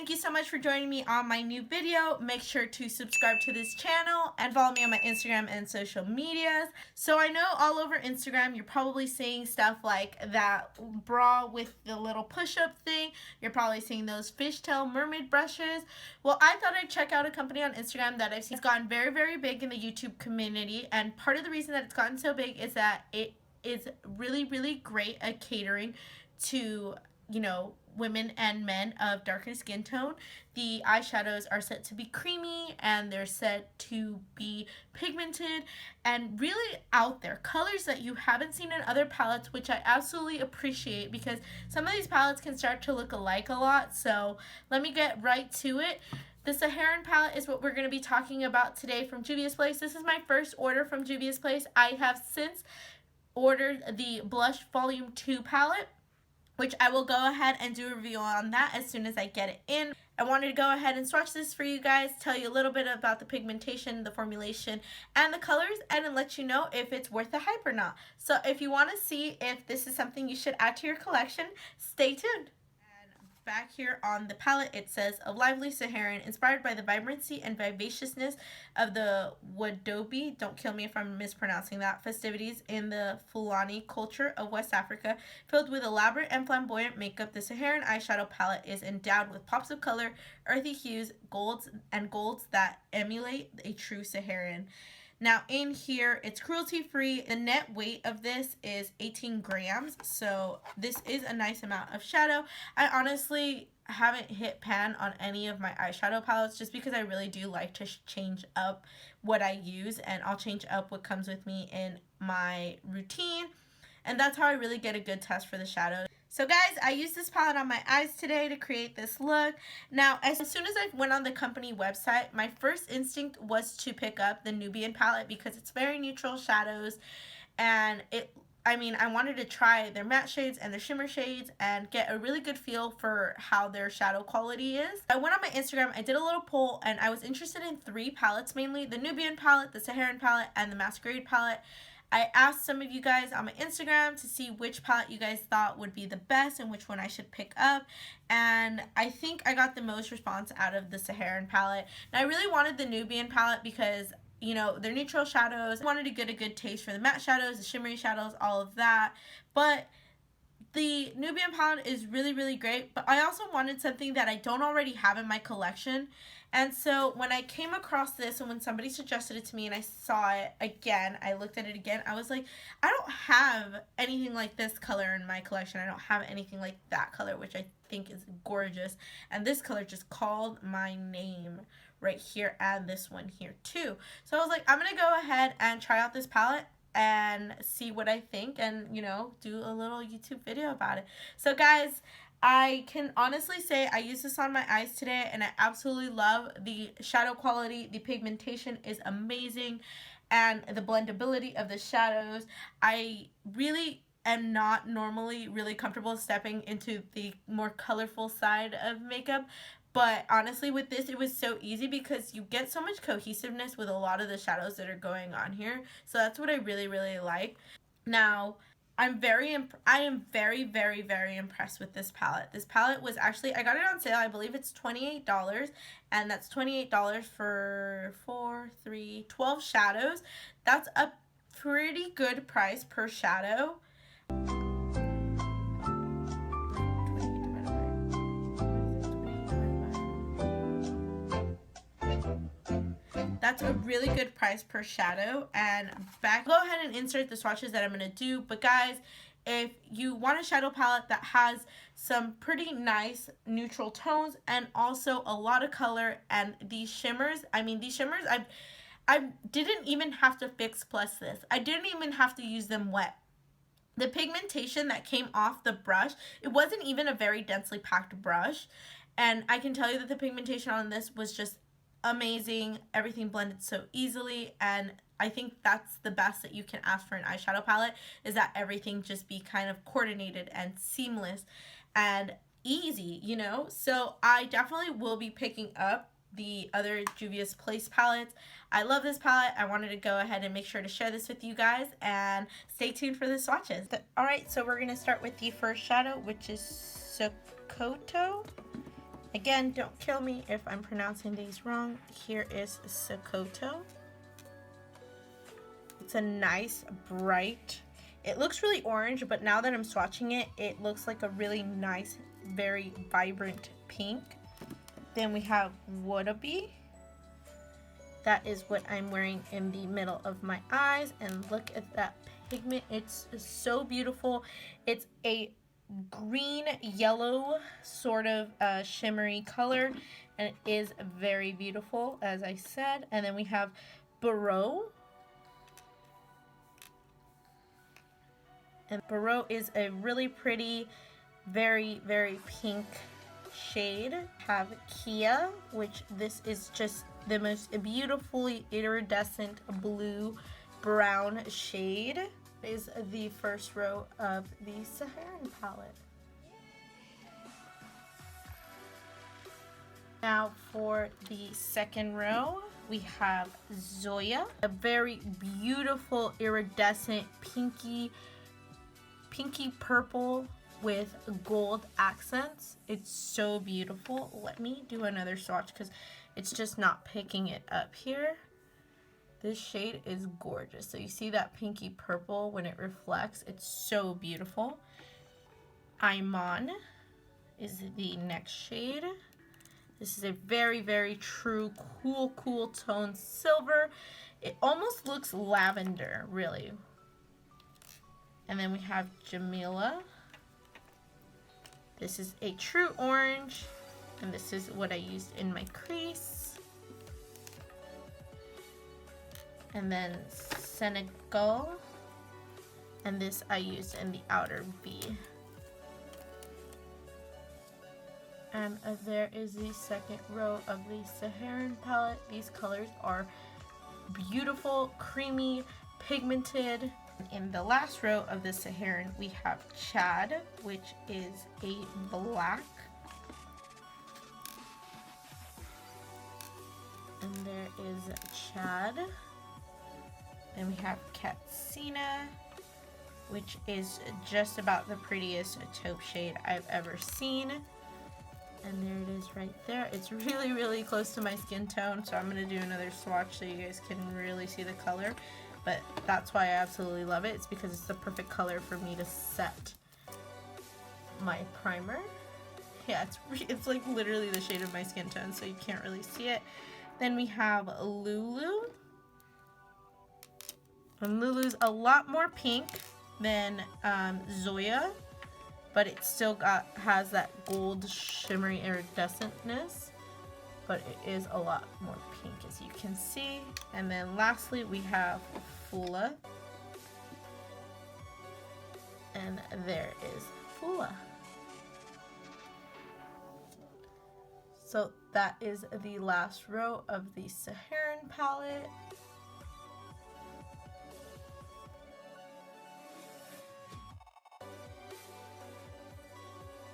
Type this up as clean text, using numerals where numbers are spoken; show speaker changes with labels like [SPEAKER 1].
[SPEAKER 1] thank you so much for joining me on my new video. Make sure to subscribe to this channel and follow me on my Instagram and social medias. So I know all over Instagram you're probably seeing stuff like that bra with the little push-up thing. You're probably seeing those fishtail mermaid brushes. Well, I thought I'd check out a company on Instagram that I've seen has gotten very, very big in the YouTube community. And part of the reason that it's gotten so big is that it is really, really great at catering to, you know, women and men of darker skin tone. The eyeshadows are set to be creamy and they're set to be pigmented and really out there. Colors that you haven't seen in other palettes, which I absolutely appreciate because some of these palettes can start to look alike a lot. So let me get right to it. The Saharan palette is what we're going to be talking about today from Juvia's Place. This is my first order from Juvia's Place. I have since ordered the Blush Volume 2 palette, which I will go ahead and do a review on that as soon as I get it in. I wanted to go ahead and swatch this for you guys, tell you a little bit about the pigmentation, the formulation, and the colors, and then let you know if it's worth the hype or not. So if you want to see if this is something you should add to your collection, stay tuned. Back here on the palette, it says, a lively Saharan, inspired by the vibrancy and vivaciousness of the Wadobe, don't kill me if I'm mispronouncing that, festivities in the Fulani culture of West Africa. Filled with elaborate and flamboyant makeup, the Saharan eyeshadow palette is endowed with pops of color, earthy hues, golds that emulate a true Saharan. Now in here, it's cruelty-free. The net weight of this is 18 grams, so this is a nice amount of shadow. I honestly haven't hit pan on any of my eyeshadow palettes just because I really do like to change up what I use, and I'll change up what comes with me in my routine, and that's how I really get a good test for the shadow. So guys, I used this palette on my eyes today to create this look. Now, as soon as I went on the company website, my first instinct was to pick up the Nubian palette because it's very neutral shadows, and I wanted to try their matte shades and their shimmer shades and get a really good feel for how their shadow quality is. I went on my Instagram, I did a little poll, and I was interested in 3 palettes mainly: the Nubian palette, the Saharan palette, and the Masquerade palette. I asked some of you guys on my Instagram to see which palette you guys thought would be the best and which one I should pick up, and I think I got the most response out of the Saharan palette. And I really wanted the Nubian palette because, you know, they're neutral shadows. I wanted to get a good taste for the matte shadows, the shimmery shadows, all of that. But the Nubian palette is really, really great, but I also wanted something that I don't already have in my collection. And so when I came across this, and when somebody suggested it to me and I saw it again, I looked at it again, I was like, I don't have anything like this color in my collection. I don't have anything like that color, which I think is gorgeous. And this color just called my name right here, and this one here too. So I was like, I'm going to go ahead and try out this palette and see what I think, and, you know, do a little YouTube video about it. So guys, I can honestly say I used this on my eyes today and I absolutely love the shadow quality. The pigmentation is amazing, and the blendability of the shadows. I really am not normally really comfortable stepping into the more colorful side of makeup, but honestly with this it was so easy because you get so much cohesiveness with a lot of the shadows that are going on here. So that's what I really, really like. Now, I am very, very, very impressed with this palette. This palette was actually, I got it on sale. I believe it's $28, and that's $28 for 12 shadows. That's a pretty good price per shadow. That's a really good price per shadow. And go ahead and insert the swatches that I'm going to do. But guys, if you want a shadow palette that has some pretty nice neutral tones and also a lot of color, and these shimmers, I didn't even have to fix plus this. I didn't even have to use them wet. The pigmentation that came off the brush, it wasn't even a very densely packed brush. And I can tell you that the pigmentation on this was just amazing. Everything blended so easily, and I think that's the best that you can ask for an eyeshadow palette, is that everything just be kind of coordinated and seamless and easy, you know. So I definitely will be picking up the other Juvia's Place palettes. I love this palette. I wanted to go ahead and make sure to share this with you guys, and stay tuned for the swatches. Alright, so we're going to start with the first shadow, which is Sokoto. Again, don't kill me if I'm pronouncing these wrong. Here is Sokoto. It's a nice, bright, it looks really orange, but now that I'm swatching it, it looks like a really nice, very vibrant pink. Then we have Woodabee. That is what I'm wearing in the middle of my eyes, and look at that pigment. It's so beautiful. It's a green yellow sort of shimmery color, and it is very beautiful, as I said. And then we have Barreau. And Barreau is a really pretty, very, very pink shade. Have Kia, which this is just the most beautifully iridescent blue brown shade. Is the first row of the Saharan palette. Now for the second row, we have Zoya, a very beautiful iridescent pinky purple with gold accents. It's so beautiful. Let me do another swatch because it's just not picking it up here. This shade is gorgeous. So you see that pinky purple when it reflects. It's so beautiful. Iman is the next shade. This is a very, very true, cool tone silver. It almost looks lavender, really. And then we have Jamila. This is a true orange, and this is what I used in my crease. And then Senegal, and this I used in the outer V. And there is the second row of the Saharan palette. These colors are beautiful, creamy, pigmented. In the last row of the Saharan, we have Chad, which is a black. And there is Chad. Then we have Katsina, which is just about the prettiest taupe shade I've ever seen. And there it is right there. It's really, really close to my skin tone, so I'm going to do another swatch so you guys can really see the color. But that's why I absolutely love it. It's because it's the perfect color for me to set my primer. Yeah, it's like literally the shade of my skin tone, so you can't really see it. Then we have Lulu. And Lulu's a lot more pink than Zoya, but it still has that gold shimmery iridescentness, but it is a lot more pink, as you can see. And then lastly, we have Fula. And there is Fula. So that is the last row of the Saharan palette.